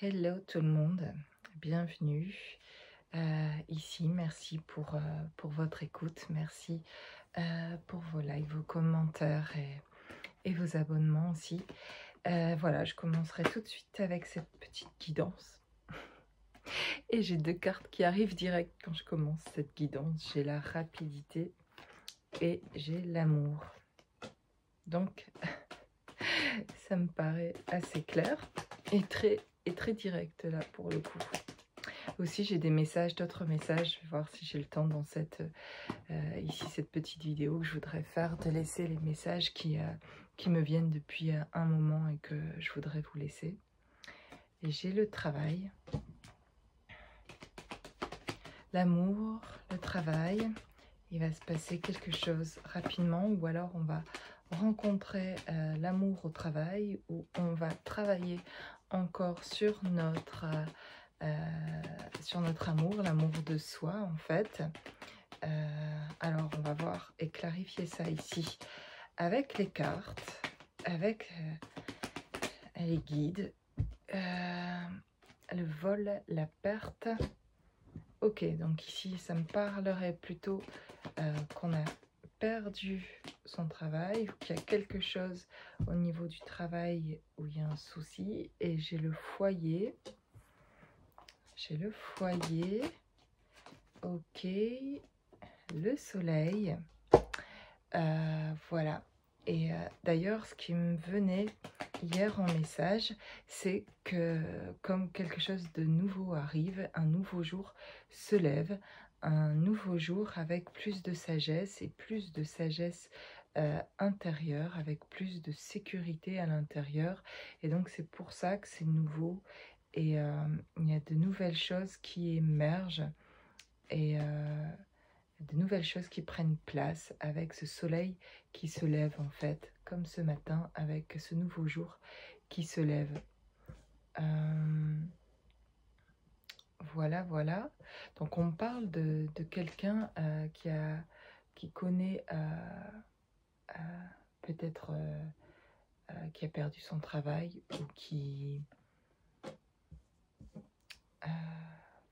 Hello tout le monde, bienvenue ici. Merci pour votre écoute, merci pour vos likes, vos commentaires et vos abonnements aussi. Voilà, je commencerai tout de suite avec cette petite guidance. Et j'ai deux cartes qui arrivent direct quand je commence cette guidance. J'ai la rapidité et j'ai l'amour. Donc, ça me paraît assez clair et très direct là pour le coup. Aussi, j'ai des messages, d'autres messages. Je vais voir si j'ai le temps dans cette petite vidéo que je voudrais faire, de laisser les messages qui me viennent depuis un moment et que je voudrais vous laisser. Et j'ai le travail, l'amour, le travail. Il va se passer quelque chose rapidement, ou alors on va rencontrer l'amour au travail, ou on va travailler encore sur notre amour, l'amour de soi en fait. Alors on va voir et clarifier ça ici avec les cartes, avec les guides, le vol, la perte. Ok, donc ici ça me parlerait plutôt qu'on a perdu son travail, qu'il y a quelque chose au niveau du travail où il y a un souci. Et j'ai le foyer. Ok, le soleil. Voilà. Et d'ailleurs, ce qui me venait hier en message, c'est que comme quelque chose de nouveau arrive, un nouveau jour se lève, un nouveau jour avec plus de sagesse et plus de sagesse intérieure, avec plus de sécurité à l'intérieur. Et donc c'est pour ça que c'est nouveau. Et il y a de nouvelles choses qui émergent et de nouvelles choses qui prennent place avec ce soleil qui se lève en fait, comme ce matin avec ce nouveau jour qui se lève. Voilà. Donc on parle de quelqu'un qui connaît peut-être qui a perdu son travail ou qui...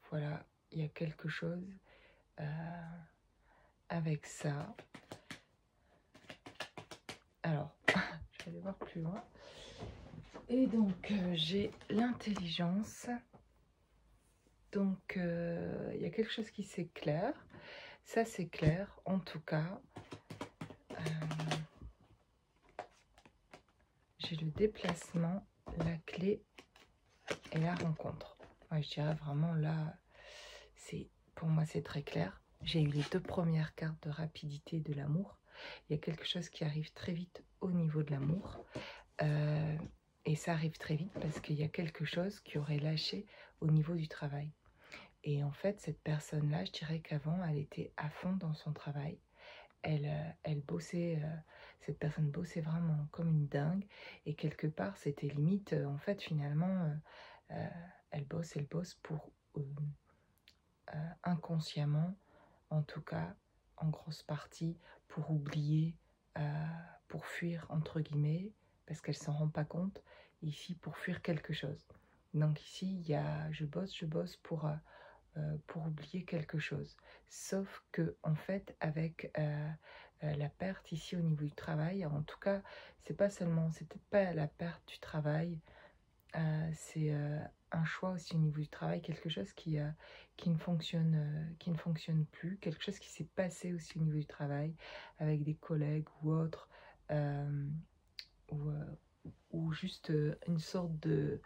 voilà, il y a quelque chose avec ça. Alors, je vais aller voir plus loin. Et donc, j'ai l'intelligence. Donc, il y a quelque chose qui s'éclaire. Ça, c'est clair, en tout cas. J'ai le déplacement, la clé et la rencontre. Ouais, je dirais vraiment là, pour moi, c'est très clair. J'ai eu les deux premières cartes de rapidité de l'amour. Il y a quelque chose qui arrive très vite au niveau de l'amour. Et ça arrive très vite parce qu'il y a quelque chose qui aurait lâché au niveau du travail. Et en fait, cette personne-là, je dirais qu'avant, elle était à fond dans son travail. Elle bossait, cette personne bossait vraiment comme une dingue. Et quelque part, c'était limite, en fait, finalement, elle bosse pour inconsciemment, en tout cas, en grosse partie, pour oublier, pour fuir, entre guillemets, parce qu'elle s'en rend pas compte, ici, pour fuir quelque chose. Donc ici, il y a je bosse pour oublier quelque chose. Sauf que, en fait, avec la perte ici au niveau du travail, en tout cas, c'est peut-être pas la perte du travail, c'est un choix aussi au niveau du travail, quelque chose qui ne fonctionne plus, quelque chose qui s'est passé aussi au niveau du travail, avec des collègues ou autres, ou juste une sorte de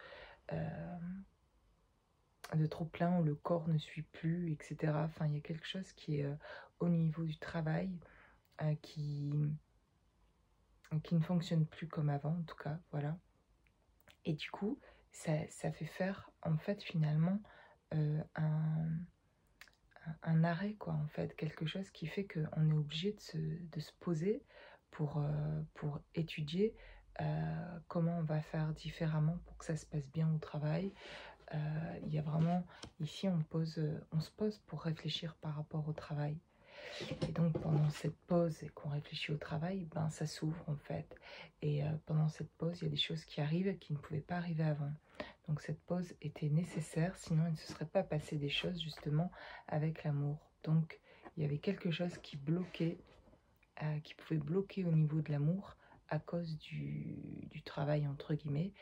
trop-plein où le corps ne suit plus, etc. Enfin, il y a quelque chose qui est au niveau du travail qui ne fonctionne plus comme avant, en tout cas, voilà. Et du coup, ça fait faire, en fait, finalement, un arrêt, quoi, en fait. Quelque chose qui fait qu'on est obligé de se poser pour étudier comment on va faire différemment pour que ça se passe bien au travail. Il y a vraiment, ici, on se pose pour réfléchir par rapport au travail. Et donc, pendant cette pause et qu'on réfléchit au travail, ben, ça s'ouvre en fait. Et pendant cette pause, il y a des choses qui arrivent qui ne pouvaient pas arriver avant. Donc cette pause était nécessaire, sinon il ne se serait pas passé des choses justement avec l'amour. Donc il y avait quelque chose qui bloquait, qui pouvait bloquer au niveau de l'amour à cause du travail entre guillemets,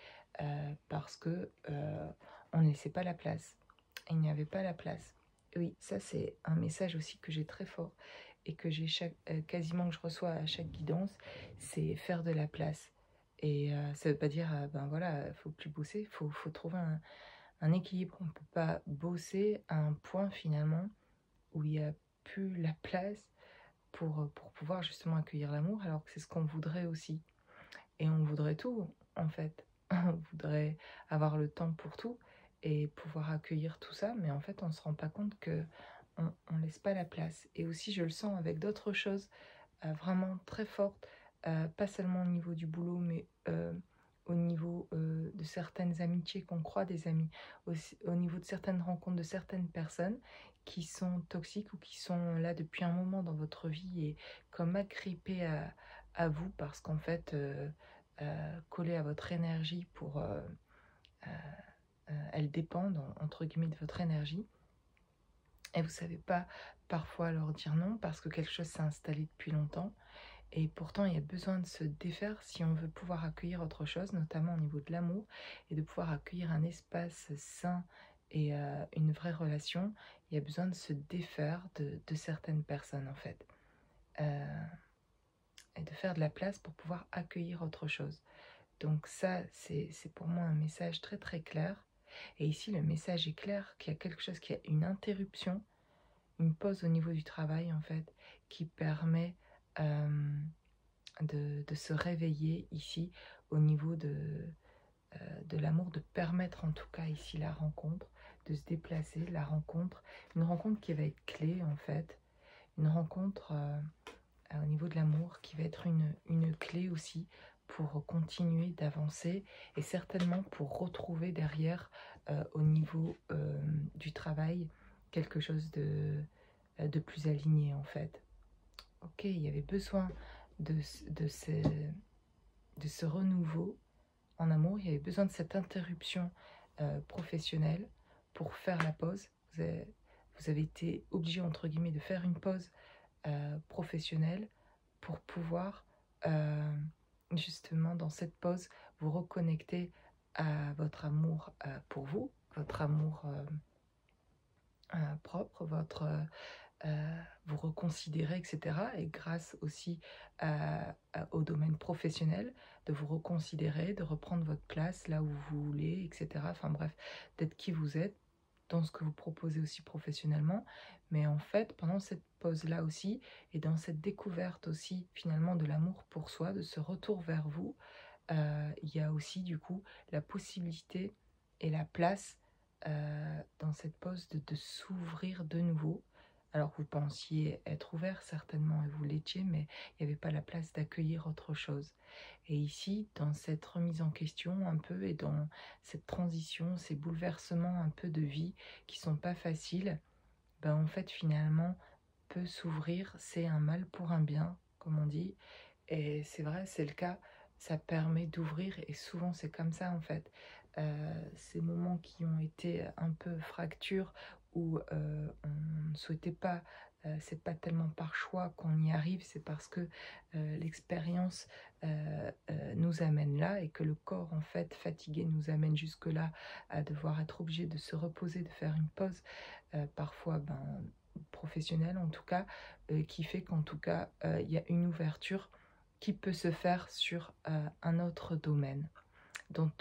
parce que on ne laissait pas la place. Il n'y avait pas la place. Oui, ça c'est un message aussi que j'ai très fort et que j'ai quasiment que je reçois à chaque guidance, c'est faire de la place. Et ça ne veut pas dire, ben voilà, faut plus bosser, faut trouver un équilibre. On ne peut pas bosser à un point finalement où il n'y a plus la place pour pouvoir justement accueillir l'amour, alors que c'est ce qu'on voudrait aussi. Et on voudrait tout, en fait. On voudrait avoir le temps pour tout et pouvoir accueillir tout ça, mais en fait, on ne se rend pas compte que on laisse pas la place. Et aussi, je le sens avec d'autres choses vraiment très fortes, pas seulement au niveau du boulot, mais au niveau de certaines amitiés qu'on croit des amis, aussi, au niveau de certaines rencontres de certaines personnes qui sont toxiques ou qui sont là depuis un moment dans votre vie et comme agrippées à vous parce qu'en fait, collées à votre énergie pour... elles dépendent, entre guillemets, de votre énergie. Et vous ne savez pas parfois leur dire non parce que quelque chose s'est installé depuis longtemps. Et pourtant, il y a besoin de se défaire si on veut pouvoir accueillir autre chose, notamment au niveau de l'amour, et de pouvoir accueillir un espace sain et une vraie relation. Il y a besoin de se défaire de certaines personnes, en fait. Et de faire de la place pour pouvoir accueillir autre chose. Donc ça, c'est pour moi un message très très clair. Et ici, le message est clair qu'il y a quelque chose, qui a une interruption, une pause au niveau du travail, en fait, qui permet de se réveiller ici au niveau de l'amour, de permettre en tout cas ici la rencontre, de se déplacer, la rencontre, une rencontre qui va être clé en fait, une rencontre au niveau de l'amour qui va être une clé aussi pour continuer d'avancer et certainement pour retrouver derrière au niveau du travail quelque chose de plus aligné en fait. Ok, il y avait besoin de ce renouveau en amour, il y avait besoin de cette interruption professionnelle pour faire la pause. Vous avez été obligé, entre guillemets, de faire une pause professionnelle pour pouvoir, justement, dans cette pause, vous reconnecter à votre amour pour vous, votre amour propre, votre... vous reconsidérer, etc. Et grâce aussi au domaine professionnel, de vous reconsidérer, de reprendre votre place là où vous voulez, etc. Enfin bref, d'être qui vous êtes, dans ce que vous proposez aussi professionnellement. Mais en fait, pendant cette pause-là aussi, et dans cette découverte aussi finalement de l'amour pour soi, de ce retour vers vous, il y a aussi du coup la possibilité et la place dans cette pause de s'ouvrir de nouveau. Alors vous pensiez être ouvert certainement et vous l'étiez, mais il n'y avait pas la place d'accueillir autre chose. Et ici, dans cette remise en question un peu et dans cette transition, ces bouleversements un peu de vie qui sont pas faciles, ben en fait finalement peut s'ouvrir, c'est un mal pour un bien, comme on dit. Et c'est vrai, c'est le cas, ça permet d'ouvrir et souvent c'est comme ça en fait. Ces moments qui ont été un peu fractures où on ne souhaitait pas, c'est pas tellement par choix qu'on y arrive, c'est parce que l'expérience nous amène là et que le corps en fait fatigué nous amène jusque là à devoir être obligé de se reposer, de faire une pause, parfois professionnelle en tout cas, qui fait qu'en tout cas il y a une ouverture qui peut se faire sur un autre domaine dont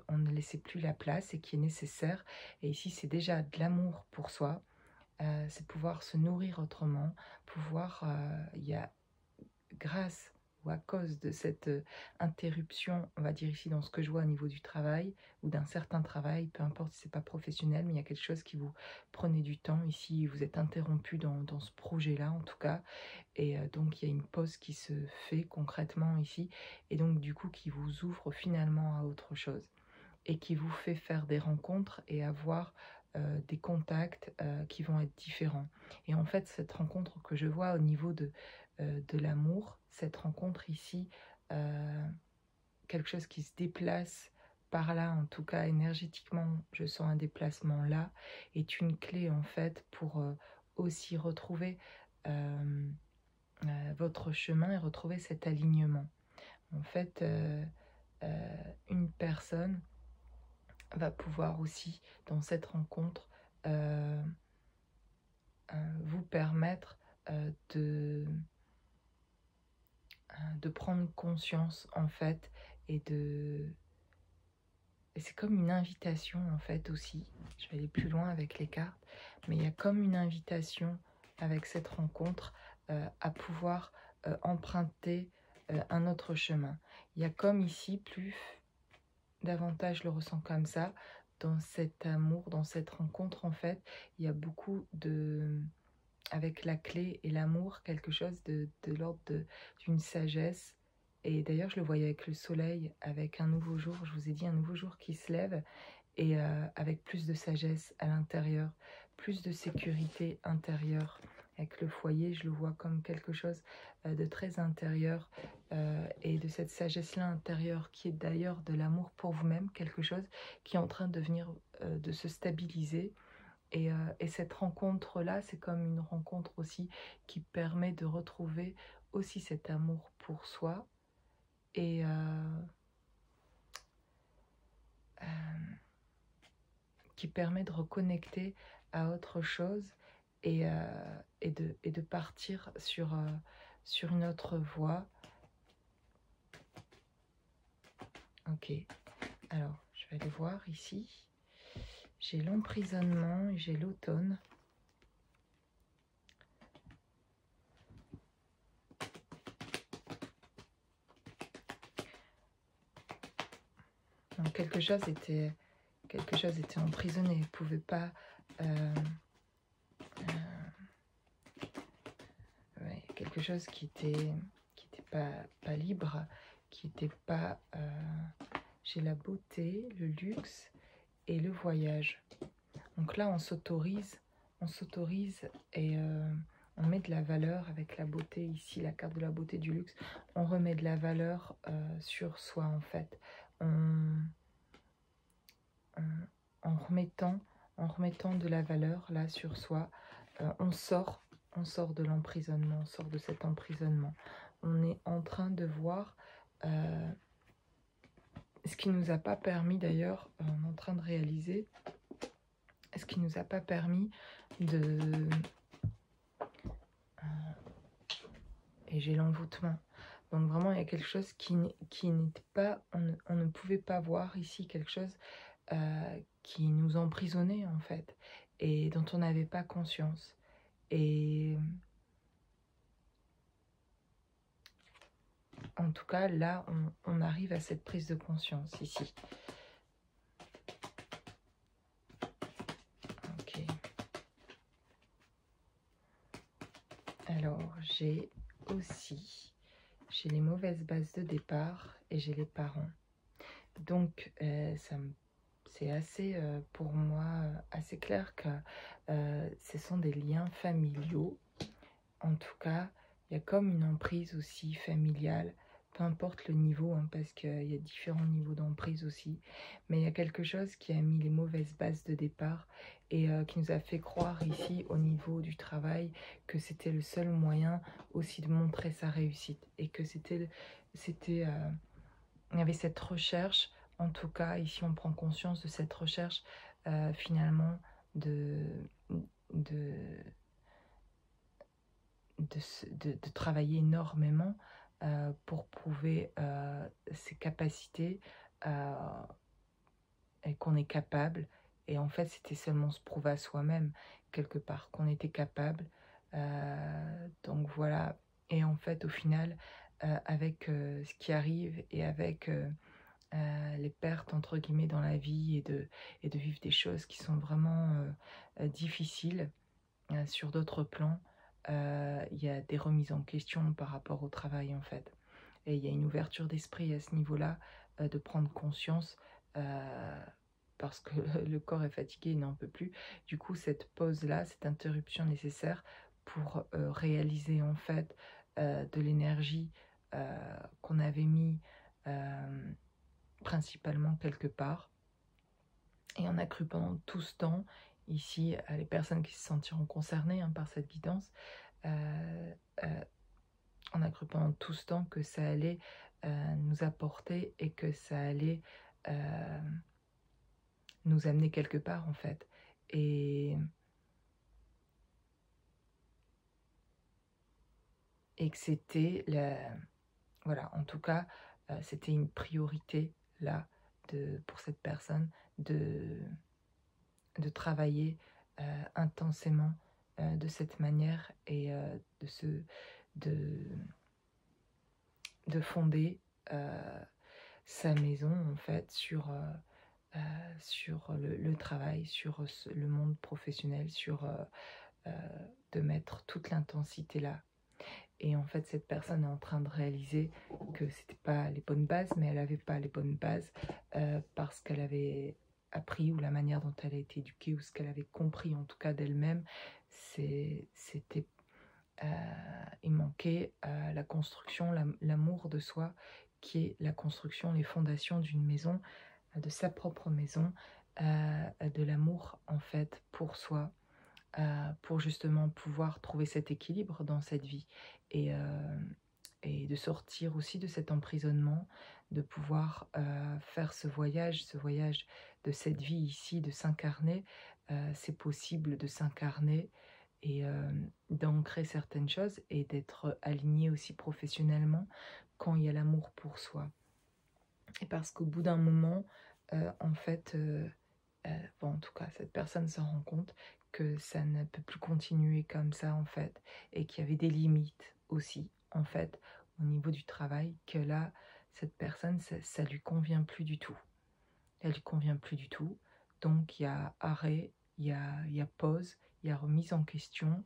on ne laissait plus la place et qui est nécessaire. Et ici, c'est déjà de l'amour pour soi, c'est pouvoir se nourrir autrement, pouvoir, il y a grâce ou à cause de cette interruption, on va dire ici dans ce que je vois au niveau du travail ou d'un certain travail, peu importe si c'est pas professionnel, mais il y a quelque chose qui vous prenez du temps ici, vous êtes interrompu dans ce projet-là en tout cas, et donc il y a une pause qui se fait concrètement ici, et donc du coup qui vous ouvre finalement à autre chose, et qui vous fait faire des rencontres et avoir des contacts qui vont être différents. Et en fait, cette rencontre que je vois au niveau de l'amour, cette rencontre ici, quelque chose qui se déplace par là, en tout cas énergétiquement, je sens un déplacement là, est une clé en fait pour aussi retrouver votre chemin et retrouver cet alignement. En fait, une personne va pouvoir aussi, dans cette rencontre, vous permettre de prendre conscience en fait et c'est comme une invitation en fait aussi. Je vais aller plus loin avec les cartes, mais il y a comme une invitation avec cette rencontre à pouvoir emprunter un autre chemin. Il y a comme ici davantage, je le ressens comme ça, dans cet amour, dans cette rencontre en fait, il y a beaucoup avec la clé et l'amour, quelque chose de l'ordre d'une sagesse. Et d'ailleurs, je le voyais avec le soleil, avec un nouveau jour, je vous ai dit, un nouveau jour qui se lève, et avec plus de sagesse à l'intérieur, plus de sécurité intérieure. Avec le foyer, je le vois comme quelque chose de très intérieur, et de cette sagesse-là intérieure, qui est d'ailleurs de l'amour pour vous-même, quelque chose qui est en train de venir, de se stabiliser. Et cette rencontre-là, c'est comme une rencontre aussi qui permet de retrouver aussi cet amour pour soi et qui permet de reconnecter à autre chose et de partir sur une autre voie. Ok, alors je vais aller voir ici. J'ai l'emprisonnement et j'ai l'automne. Donc quelque chose était emprisonné, ne pouvait pas quelque chose qui était pas libre, qui était pas j'ai la beauté, le luxe et le voyage. Donc là on s'autorise et on met de la valeur avec la beauté ici, la carte de la beauté, du luxe. On remet de la valeur sur soi en fait. En remettant de la valeur là sur soi, on sort de l'emprisonnement, on sort de cet emprisonnement. On est en train de voir ce qui nous a pas permis d'ailleurs, on est en train de réaliser ce qui nous a pas permis de... et j'ai l'envoûtement. Donc vraiment, il y a quelque chose qui n'était pas... On ne pouvait pas voir ici quelque chose qui nous emprisonnait en fait, et dont on n'avait pas conscience. Et en tout cas, là, on arrive à cette prise de conscience ici. Ok. Alors, j'ai les mauvaises bases de départ et j'ai les parents. Donc, c'est assez, pour moi, assez clair que ce sont des liens familiaux. En tout cas, il y a comme une emprise aussi familiale, peu importe le niveau, hein, parce qu'il y a différents niveaux d'emprise aussi. Mais il y a quelque chose qui a mis les mauvaises bases de départ et qui nous a fait croire ici, au niveau du travail, que c'était le seul moyen aussi de montrer sa réussite. Et que il y avait cette recherche, en tout cas, ici on prend conscience de cette recherche finalement de travailler énormément pour prouver ses capacités et qu'on est capable. Et en fait, c'était seulement se prouver à soi-même, quelque part, qu'on était capable. Donc voilà. Et en fait, au final, avec ce qui arrive et avec les pertes, entre guillemets, dans la vie et de vivre des choses qui sont vraiment difficiles sur d'autres plans, il y a des remises en question par rapport au travail en fait. Et il y a une ouverture d'esprit à ce niveau-là, de prendre conscience, parce que le corps est fatigué, il n'en peut plus. Du coup, cette pause-là, cette interruption nécessaire pour réaliser en fait de l'énergie qu'on avait mis principalement quelque part. Et on a cru pendant tout ce temps, ici, les personnes qui se sentiront concernées hein, par cette guidance, on a cru pendant tout ce temps que ça allait nous apporter et que ça allait nous amener quelque part en fait. Et que c'était, voilà, en tout cas, c'était une priorité là pour cette personne de travailler intensément de cette manière et de fonder sa maison en fait sur le travail, sur le monde professionnel, sur de mettre toute l'intensité là. Et en fait, cette personne est en train de réaliser que c'était pas les bonnes bases, mais elle n'avait pas les bonnes bases parce qu'elle avait appris ou la manière dont elle a été éduquée ou ce qu'elle avait compris en tout cas d'elle-même, c'était il manquait la construction, l'amour de soi, qui est la construction, les fondations d'une maison, de sa propre maison, de l'amour en fait pour soi, pour justement pouvoir trouver cet équilibre dans cette vie et de sortir aussi de cet emprisonnement, de pouvoir faire ce voyage de cette vie ici, de s'incarner. C'est possible de s'incarner et d'ancrer certaines choses et d'être aligné aussi professionnellement quand il y a l'amour pour soi. Et parce qu'au bout d'un moment, en fait, bon, en tout cas, cette personne se rend compte que ça ne peut plus continuer comme ça, en fait, et qu'il y avait des limites aussi, en fait, au niveau du travail, que là, cette personne, ça lui convient plus du tout. Elle lui convient plus du tout. Donc, il y a arrêt, il y a pause, il y a remise en question.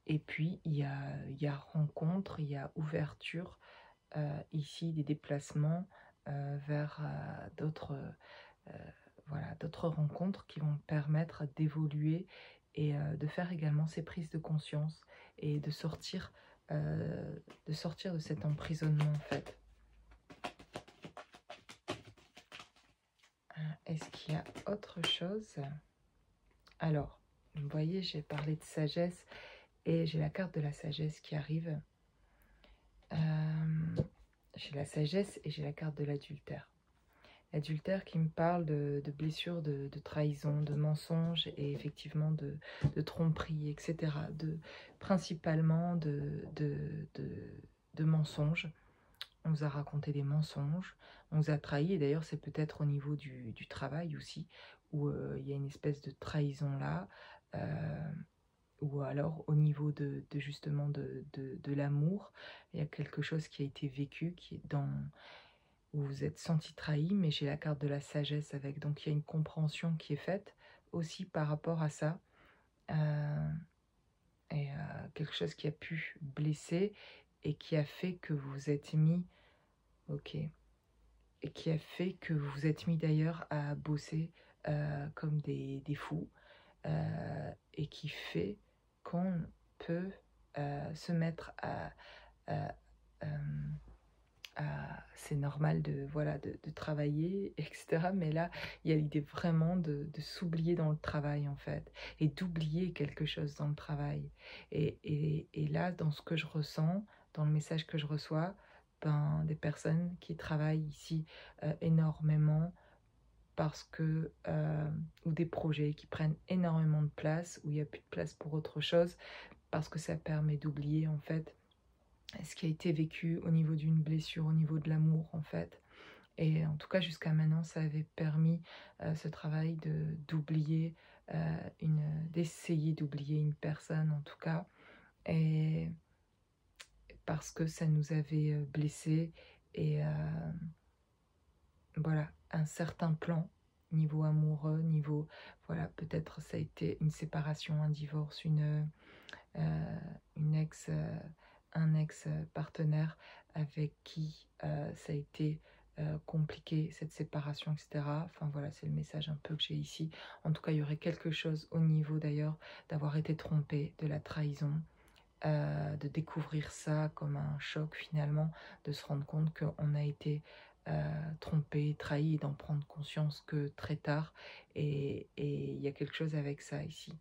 Et puis, il y a rencontre, il y a ouverture, ici, des déplacements vers d'autres rencontres qui vont permettre d'évoluer et de faire également ces prises de conscience et de sortir de cet emprisonnement en fait. Est-ce qu'il y a autre chose? Alors, vous voyez, j'ai parlé de sagesse et j'ai la carte de la sagesse qui arrive. J'ai la sagesse et j'ai la carte de l'adultère. L'adultère qui me parle de blessures, de trahison, de mensonges et effectivement de tromperie, etc. Principalement de mensonges. On nous a raconté des mensonges, on nous a trahis, et d'ailleurs c'est peut-être au niveau du travail aussi, où il y a une espèce de trahison là, ou alors au niveau justement de l'amour, il y a quelque chose qui a été vécu, qui est où vous êtes senti trahi, mais j'ai la carte de la sagesse avec, donc il y a une compréhension qui est faite aussi par rapport à ça, et quelque chose qui a pu blesser et qui a fait que vous vous êtes mis, ok, et qui a fait que vous vous êtes mis d'ailleurs à bosser comme des fous, et qui fait qu'on peut se mettre à c'est normal de travailler, etc. Mais là, il y a l'idée vraiment de s'oublier dans le travail, en fait, et d'oublier quelque chose dans le travail. Et là, dans ce que je ressens, dans le message que je reçois, ben, des personnes qui travaillent ici énormément, parce que, ou des projets qui prennent énormément de place, où il n'y a plus de place pour autre chose, parce que ça permet d'oublier, en fait, ce qui a été vécu au niveau d'une blessure, au niveau de l'amour en fait. Et en tout cas jusqu'à maintenant ça avait permis ce travail d'oublier d'essayer d'oublier une personne en tout cas, et parce que ça nous avait blessés et voilà, un certain plan niveau amoureux, niveau voilà, peut-être ça a été une séparation, un divorce, un ex-partenaire avec qui ça a été compliqué, cette séparation, etc. Enfin voilà, c'est le message un peu que j'ai ici. En tout cas, il y aurait quelque chose au niveau d'ailleurs d'avoir été trompé, de la trahison, de découvrir ça comme un choc finalement, de se rendre compte qu'on a été trompé, trahi, et d'en prendre conscience que très tard. Et il y a quelque chose avec ça ici.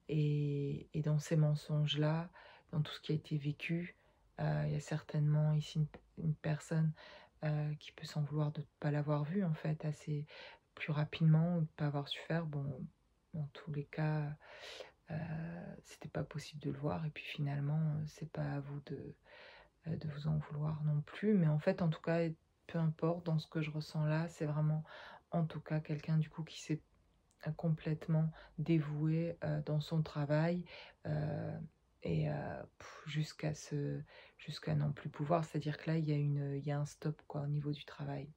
Et dans ces mensonges-là, dans tout ce qui a été vécu, il y a certainement ici une personne qui peut s'en vouloir de ne pas l'avoir vu en fait assez plus rapidement, ou de ne pas avoir su faire. Bon, dans tous les cas, c'était pas possible de le voir, et puis finalement, c'est pas à vous de vous en vouloir non plus. Mais en fait, en tout cas, peu importe, dans ce que je ressens là, c'est vraiment en tout cas quelqu'un du coup qui s'est complètement dévoué dans son travail, et jusqu'à n'en plus pouvoir. C'est-à-dire que là, il y a un stop quoi au niveau du travail.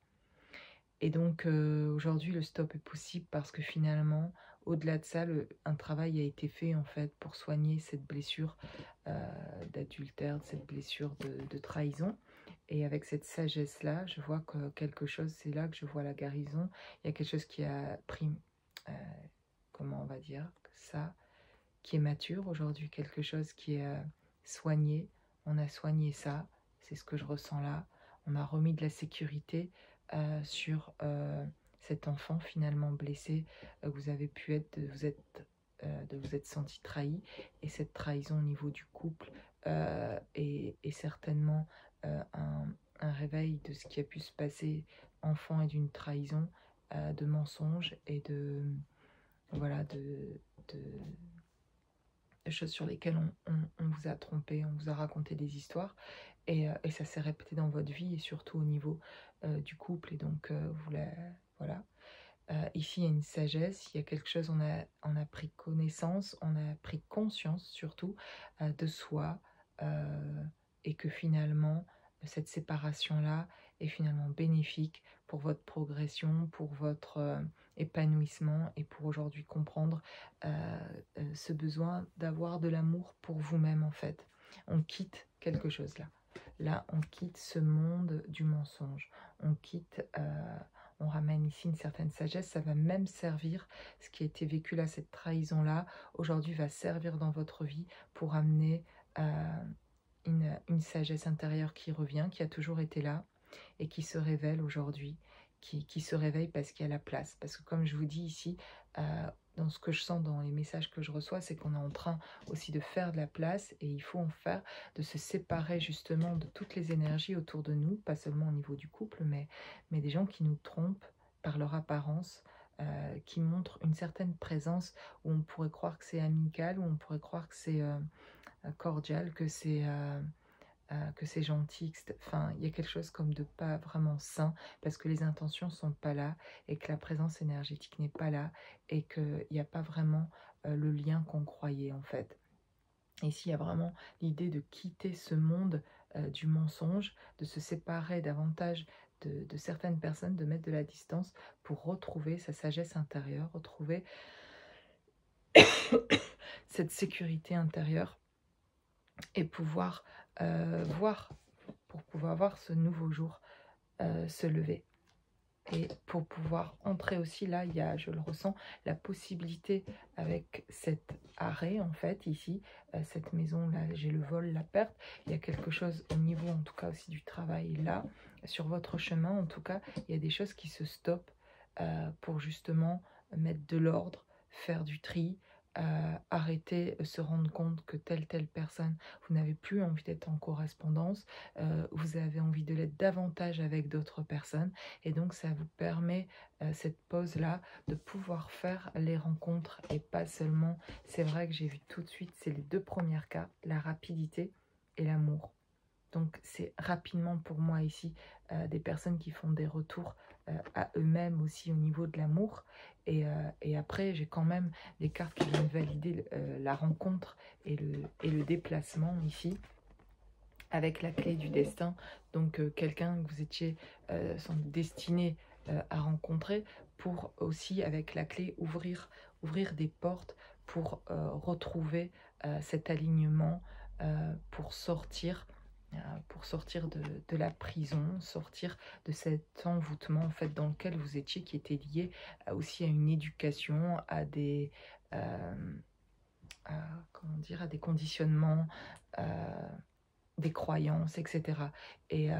Et donc aujourd'hui, le stop est possible parce que finalement, au-delà de ça, un travail a été fait en fait pour soigner cette blessure d'adultère, cette blessure de trahison. Et avec cette sagesse-là, je vois que quelque chose, c'est là que je vois la guérison. Il y a quelque chose qui a pris, comment on va dire, ça, qui est mature aujourd'hui, quelque chose qui est soigné. On a soigné ça, c'est ce que je ressens là. On a remis de la sécurité sur cet enfant finalement blessé. Vous avez pu être, de vous être senti trahi, et cette trahison au niveau du couple est certainement un réveil de ce qui a pu se passer enfant, et d'une trahison, de mensonges et de voilà de choses sur lesquelles on vous a trompé, on vous a raconté des histoires, et ça s'est répété dans votre vie, et surtout au niveau du couple. Et donc voilà. Ici, il y a une sagesse, il y a quelque chose, on a pris connaissance, on a pris conscience surtout de soi, et que finalement, cette séparation-là est finalement bénéfique pour votre progression, pour votre épanouissement, et pour aujourd'hui comprendre ce besoin d'avoir de l'amour pour vous-même en fait. On quitte quelque chose là. Là, on quitte ce monde du mensonge. On quitte... on ramène ici une certaine sagesse, ça va même servir, ce qui a été vécu là, cette trahison-là, aujourd'hui va servir dans votre vie pour amener une sagesse intérieure qui revient, qui a toujours été là, et qui se révèle aujourd'hui, qui se réveille parce qu'il y a la place. Parce que comme je vous dis ici, dans ce que je sens dans les messages que je reçois, c'est qu'on est en train aussi de faire de la place, et il faut en faire, de se séparer justement de toutes les énergies autour de nous, pas seulement au niveau du couple, mais des gens qui nous trompent par leur apparence, qui montrent une certaine présence où on pourrait croire que c'est amical, où on pourrait croire que c'est cordial, que c'est gentil, enfin, il y a quelque chose comme de pas vraiment sain, parce que les intentions sont pas là, et que la présence énergétique n'est pas là, et qu'il n'y a pas vraiment le lien qu'on croyait en fait. Ici, il y a vraiment l'idée de quitter ce monde du mensonge, de se séparer davantage de certaines personnes, de mettre de la distance pour retrouver sa sagesse intérieure, retrouver cette sécurité intérieure, et pouvoir voir ce nouveau jour se lever. Et pour pouvoir entrer aussi, là, il y a, je le ressens, la possibilité avec cet arrêt, en fait, ici, cette maison, là, j'ai le vol, la perte, il y a quelque chose au niveau, en tout cas, aussi du travail, là, sur votre chemin, en tout cas, il y a des choses qui se stoppent pour justement mettre de l'ordre, faire du tri, arrêter, se rendre compte que telle personne, vous n'avez plus envie d'être en correspondance, vous avez envie de l'être davantage avec d'autres personnes, et donc ça vous permet, cette pause-là, de pouvoir faire les rencontres, et pas seulement, c'est vrai que j'ai vu tout de suite, c'est les deux premières cartes, la rapidité et l'amour. Donc c'est rapidement pour moi ici des personnes qui font des retours à eux-mêmes aussi au niveau de l'amour. Et après, j'ai quand même des cartes qui viennent valider la rencontre et le déplacement ici, avec la clé du destin. Donc quelqu'un que vous étiez sans doute destiné à rencontrer, pour aussi avec la clé ouvrir des portes pour retrouver cet alignement, pour sortir de la prison, sortir de cet envoûtement en fait dans lequel vous étiez, qui était lié aussi à une éducation, à des comment dire, à des conditionnements, des croyances, etc. Et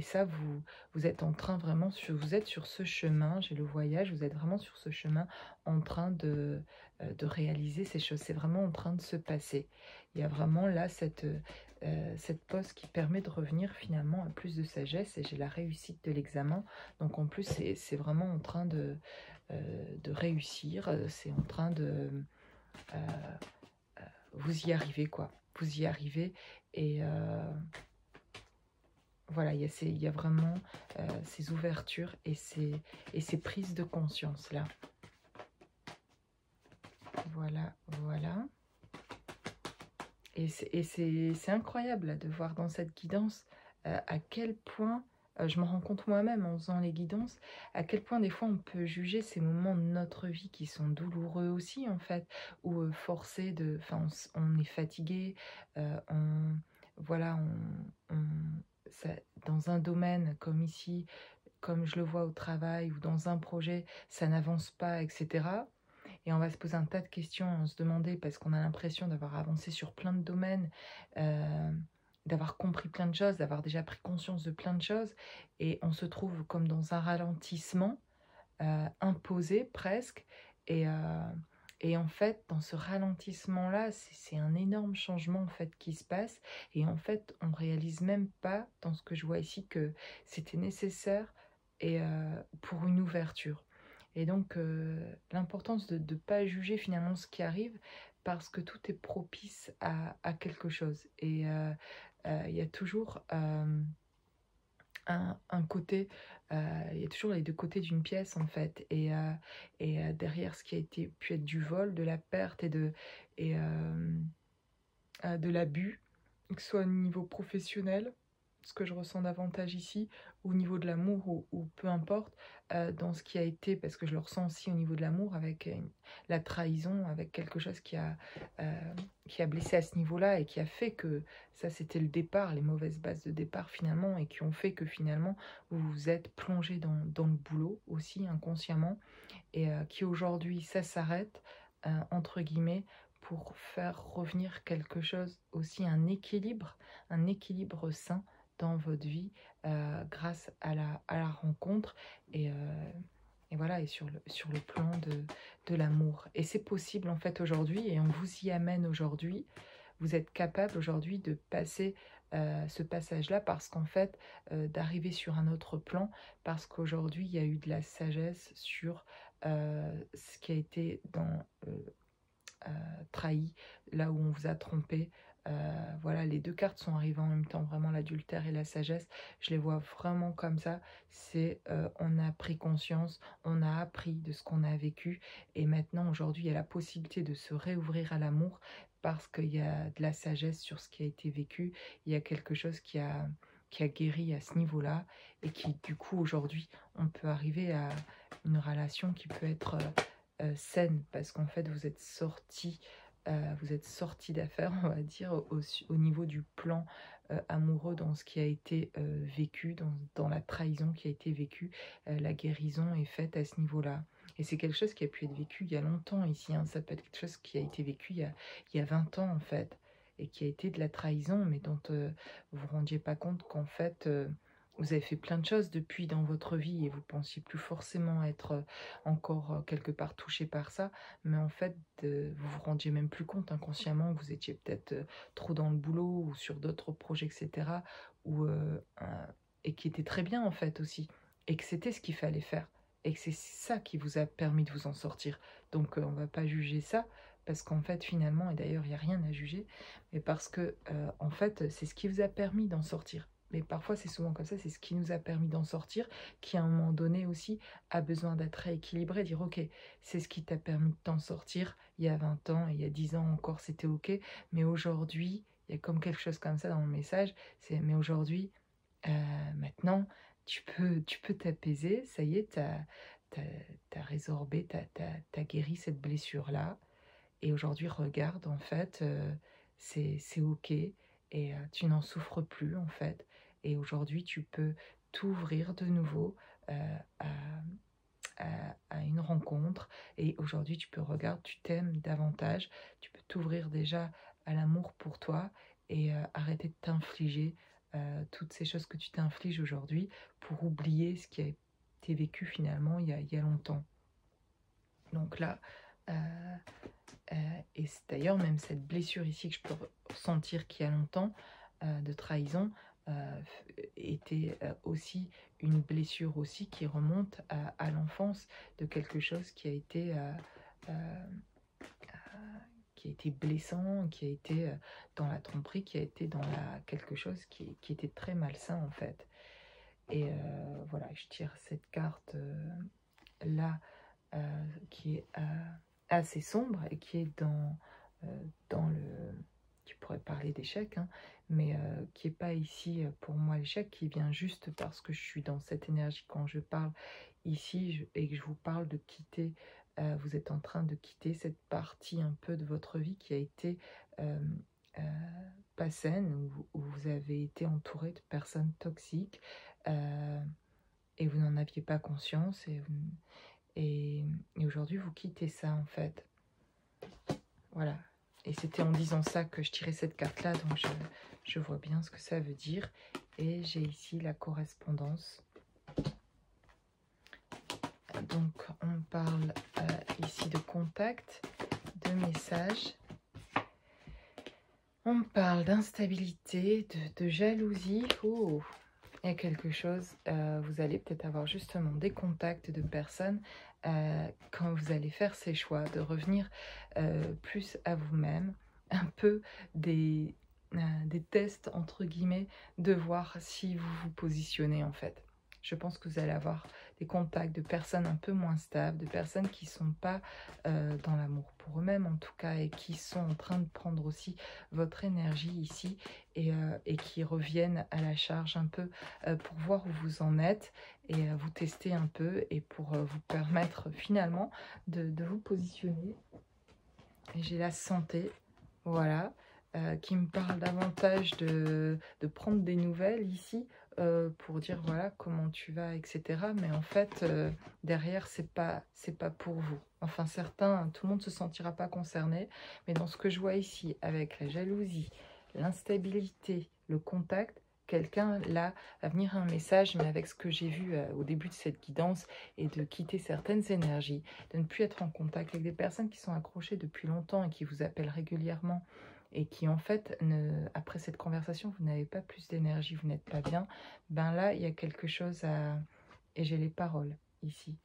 ça, vous êtes en train vraiment, vous êtes sur ce chemin, j'ai le voyage, vous êtes vraiment sur ce chemin en train de réaliser ces choses. C'est vraiment en train de se passer. Il y a vraiment là cette pause qui permet de revenir finalement à plus de sagesse et j'ai la réussite de l'examen. Donc en plus, c'est vraiment en train de réussir, c'est en train de... euh, vous y arrivez, quoi. Vous y arrivez et voilà, il y a vraiment ces ouvertures et ces prises de conscience là. Voilà, voilà. Et c'est incroyable là, de voir dans cette guidance à quel point, je me rends compte moi-même en faisant les guidances, à quel point des fois on peut juger ces moments de notre vie qui sont douloureux aussi en fait, ou forcés de... Enfin, on est fatigué, voilà, dans un domaine comme ici, comme je le vois au travail ou dans un projet, ça n'avance pas, etc. Et on va se poser un tas de questions, on se demander, parce qu'on a l'impression d'avoir avancé sur plein de domaines, euh, d'avoir compris plein de choses, d'avoir déjà pris conscience de plein de choses, et on se trouve comme dans un ralentissement imposé presque, et, euh, et en fait, dans ce ralentissement-là, c'est un énorme changement en fait qui se passe, et en fait, on réalise même pas, dans ce que je vois ici, que c'était nécessaire et pour une ouverture. Et donc, l'importance de ne pas juger finalement ce qui arrive, parce que tout est propice à quelque chose. Et il y a toujours un côté, il y a toujours les deux côtés d'une pièce en fait. Et derrière ce qui a été pu être du vol, de la perte et de l'abus, que ce soit au niveau professionnel, ce que je ressens davantage ici, au niveau de l'amour ou peu importe, dans ce qui a été, parce que je le ressens aussi au niveau de l'amour, avec la trahison, avec quelque chose qui a blessé à ce niveau-là et qui a fait que ça c'était le départ, les mauvaises bases de départ finalement, et qui ont fait que finalement vous vous êtes plongé dans le boulot aussi inconsciemment, et qui aujourd'hui ça s'arrête, entre guillemets, pour faire revenir quelque chose aussi, un équilibre sain dans votre vie, grâce à la rencontre et, euh, et voilà, et sur le plan de l'amour. Et c'est possible en fait aujourd'hui, et on vous y amène aujourd'hui. Vous êtes capable aujourd'hui de passer ce passage-là, parce qu'en fait, d'arriver sur un autre plan, parce qu'aujourd'hui, il y a eu de la sagesse sur ce qui a été trahi, là où on vous a trompé. Voilà, les deux cartes sont arrivées en même temps, vraiment l'adultère et la sagesse. Je les vois vraiment comme ça. C'est on a pris conscience, on a appris de ce qu'on a vécu, et maintenant, aujourd'hui, il y a la possibilité de se réouvrir à l'amour, parce qu'il y a de la sagesse sur ce qui a été vécu. Il y a quelque chose qui a guéri à ce niveau-là, et qui, du coup, aujourd'hui, on peut arriver à une relation qui peut être saine, parce qu'en fait vous êtes sorti d'affaires, on va dire, au niveau du plan amoureux, dans ce qui a été vécu, dans la trahison qui a été vécue. La guérison est faite à ce niveau-là. Et c'est quelque chose qui a pu être vécu il y a longtemps ici, hein. Ça peut être quelque chose qui a été vécu il y a 20 ans en fait, et qui a été de la trahison, mais dont vous vous rendiez pas compte qu'en fait... vous avez fait plein de choses depuis dans votre vie, et vous pensiez plus forcément être encore quelque part touché par ça, mais en fait, vous vous rendiez même plus compte inconsciemment, vous étiez peut-être trop dans le boulot ou sur d'autres projets, etc., ou, et qui était très bien en fait aussi, et que c'était ce qu'il fallait faire, et que c'est ça qui vous a permis de vous en sortir. Donc on va pas juger ça, parce qu'en fait finalement, et d'ailleurs il n'y a rien à juger, mais parce que en fait c'est ce qui vous a permis d'en sortir. Mais parfois c'est souvent comme ça, c'est ce qui nous a permis d'en sortir, qui à un moment donné aussi a besoin d'être rééquilibré, dire ok, c'est ce qui t'a permis de t'en sortir il y a 20 ans, et il y a 10 ans encore c'était ok, mais aujourd'hui, il y a comme quelque chose comme ça dans le message, c'est mais aujourd'hui, maintenant, tu peux t'apaiser, ça y est, t'as résorbé, t'as guéri cette blessure-là, et aujourd'hui, regarde, en fait, c'est ok, et tu n'en souffres plus, en fait. Et aujourd'hui, tu peux t'ouvrir de nouveau à, à une rencontre et aujourd'hui tu peux regarder, tu t'aimes davantage, tu peux t'ouvrir déjà à l'amour pour toi et arrêter de t'infliger toutes ces choses que tu t'infliges aujourd'hui pour oublier ce qui a été vécu finalement il y a longtemps. Donc là, et c'est d'ailleurs même cette blessure ici que je peux ressentir qu'il y a longtemps de trahison était aussi une blessure aussi qui remonte à l'enfance de quelque chose euh, qui a été blessant, qui a été dans la tromperie, qui a été dans quelque chose qui était très malsain en fait. Et voilà, je tire cette carte là qui est assez sombre et qui est dans le... Tu pourrais parler d'échec, hein, mais qui n'est pas ici pour moi l'échec, qui vient juste parce que je suis dans cette énergie quand je parle ici et que je vous parle de quitter, vous êtes en train de quitter cette partie un peu de votre vie qui a été euh, pas saine, où vous avez été entouré de personnes toxiques et vous n'en aviez pas conscience et aujourd'hui vous quittez ça en fait. Voilà. Et c'était en disant ça que je tirais cette carte-là, donc je vois bien ce que ça veut dire. Et j'ai ici la correspondance. Donc, on parle ici de contact, de messages. On parle d'instabilité, de jalousie. Oh, il y a quelque chose. Vous allez peut-être avoir justement des contacts de personnes quand vous allez faire ces choix, de revenir plus à vous-même, un peu des tests entre guillemets, de voir si vous vous positionnez en fait. Je pense que vous allez avoir des contacts de personnes un peu moins stables, de personnes qui ne sont pas dans l'amour pour eux-mêmes en tout cas, et qui sont en train de prendre aussi votre énergie ici, et qui reviennent à la charge un peu pour voir où vous en êtes, et vous tester un peu, et pour vous permettre finalement de vous positionner. Et j'ai la santé, voilà, qui me parle davantage de prendre des nouvelles ici, pour dire voilà comment tu vas, etc. Mais en fait, derrière, c'est pas pour vous. Enfin, certains, tout le monde ne se sentira pas concerné, mais dans ce que je vois ici, avec la jalousie, l'instabilité, le contact, quelqu'un là va venir un message, mais avec ce que j'ai vu au début de cette guidance, et de quitter certaines énergies, de ne plus être en contact avec des personnes qui sont accrochées depuis longtemps et qui vous appellent régulièrement, et qui en fait, après cette conversation, vous n'avez pas plus d'énergie, vous n'êtes pas bien, ben là, il y a quelque chose à... Et j'ai les paroles ici.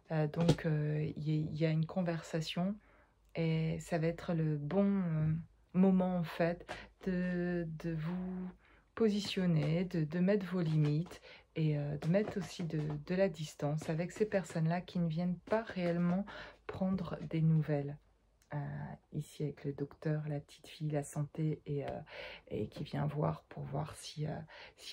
Donc, il y a une conversation, et ça va être le bon moment, en fait, de vous positionner, de mettre vos limites, et de mettre aussi de la distance avec ces personnes-là qui ne viennent pas réellement prendre des nouvelles. Ici avec le docteur, la petite fille, la santé, et qui vient voir pour voir si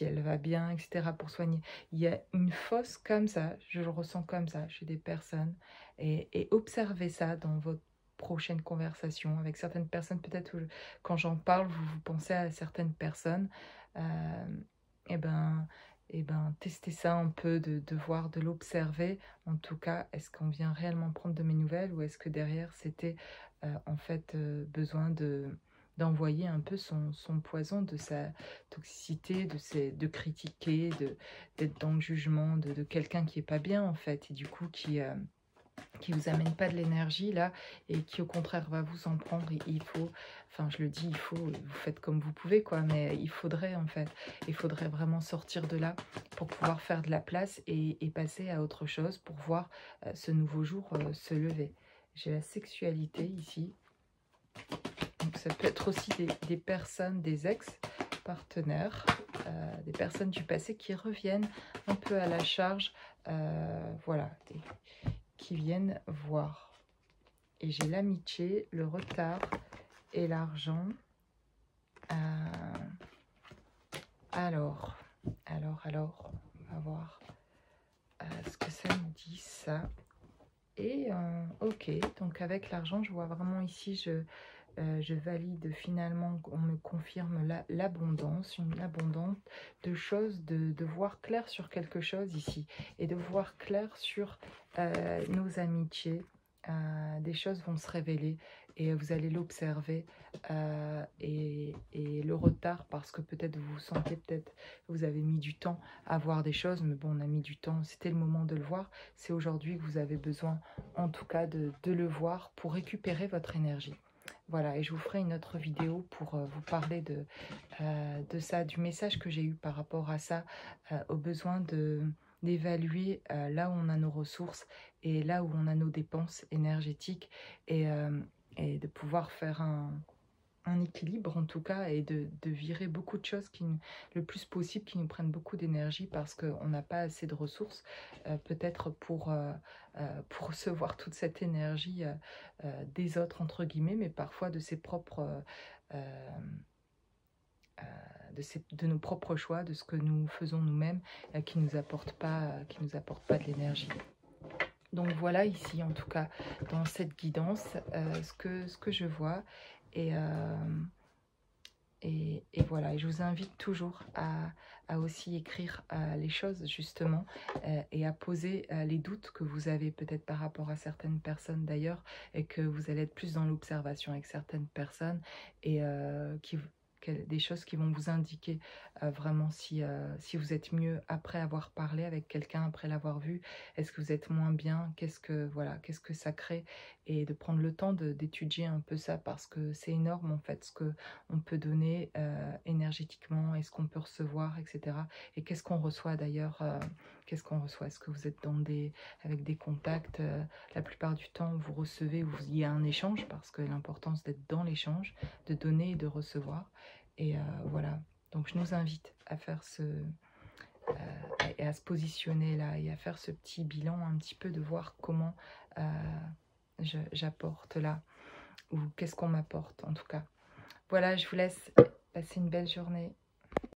elle va bien, etc., pour soigner. Il y a une fausse comme ça, je le ressens comme ça chez des personnes, et observez ça dans votre prochaine conversation avec certaines personnes. Peut-être quand j'en parle, vous pensez à certaines personnes, et ben... Et ben, testez ça un peu, de voir, de l'observer. En tout cas, est-ce qu'on vient réellement prendre de mes nouvelles, ou est-ce que derrière, c'était en fait besoin d'envoyer un peu son poison, de sa toxicité, de critiquer, d'être dans le jugement de quelqu'un qui est pas bien en fait, et du coup qui vous amène pas de l'énergie là, et qui au contraire va vous en prendre. Il faut, enfin je le dis, il faut, vous faites comme vous pouvez quoi, mais il faudrait en fait, il faudrait vraiment sortir de là pour pouvoir faire de la place, et passer à autre chose, pour voir ce nouveau jour se lever. J'ai la sexualité ici, donc ça peut être aussi des personnes, des ex-partenaires, des personnes du passé qui reviennent un peu à la charge, voilà, qui viennent voir. Et j'ai l'amitié, le retard et l'argent. Alors, on va voir ce que ça me dit ça. Et ok, donc avec l'argent, je vois vraiment ici, je valide finalement qu'on me confirme l'abondance, une abondance de choses, de voir clair sur quelque chose ici et de voir clair sur nos amitiés. Des choses vont se révéler et vous allez l'observer et le retard parce que peut-être vous sentez, peut-être vous avez mis du temps à voir des choses, mais bon, on a mis du temps, c'était le moment de le voir. C'est aujourd'hui que vous avez besoin en tout cas de le voir pour récupérer votre énergie. Voilà, et je vous ferai une autre vidéo pour vous parler de ça, du message que j'ai eu par rapport à ça, au besoin d'évaluer là où on a nos ressources et là où on a nos dépenses énergétiques et de pouvoir faire un équilibre en tout cas et de virer beaucoup de choses le plus possible qui nous prennent beaucoup d'énergie parce qu'on n'a pas assez de ressources peut-être pour recevoir toute cette énergie des autres entre guillemets, mais parfois de ses propres de nos propres choix, de ce que nous faisons nous-mêmes qui nous apporte pas de l'énergie. Donc voilà ici en tout cas dans cette guidance ce que je vois et voilà, et je vous invite toujours à aussi écrire les choses justement et à poser les doutes que vous avez peut-être par rapport à certaines personnes d'ailleurs et que vous allez être plus dans l'observation avec certaines personnes et des choses qui vont vous indiquer vraiment si vous êtes mieux après avoir parlé avec quelqu'un, après l'avoir vu, est-ce que vous êtes moins bien, qu'est-ce que ça crée et de prendre le temps d'étudier un peu ça parce que c'est énorme en fait ce que on peut donner énergétiquement et ce qu'on peut recevoir, etc. Et qu'est-ce qu'on reçoit d'ailleurs qu'est-ce qu'on reçoit? Est-ce que vous êtes avec des contacts la plupart du temps, vous recevez, il y a un échange parce que l'importance d'être dans l'échange, de donner et de recevoir. Et voilà. Donc je nous invite à faire et à se positionner là et à faire ce petit bilan un petit peu de voir comment j'apporte là ou qu'est-ce qu'on m'apporte en tout cas. Voilà, je vous laisse passer une belle journée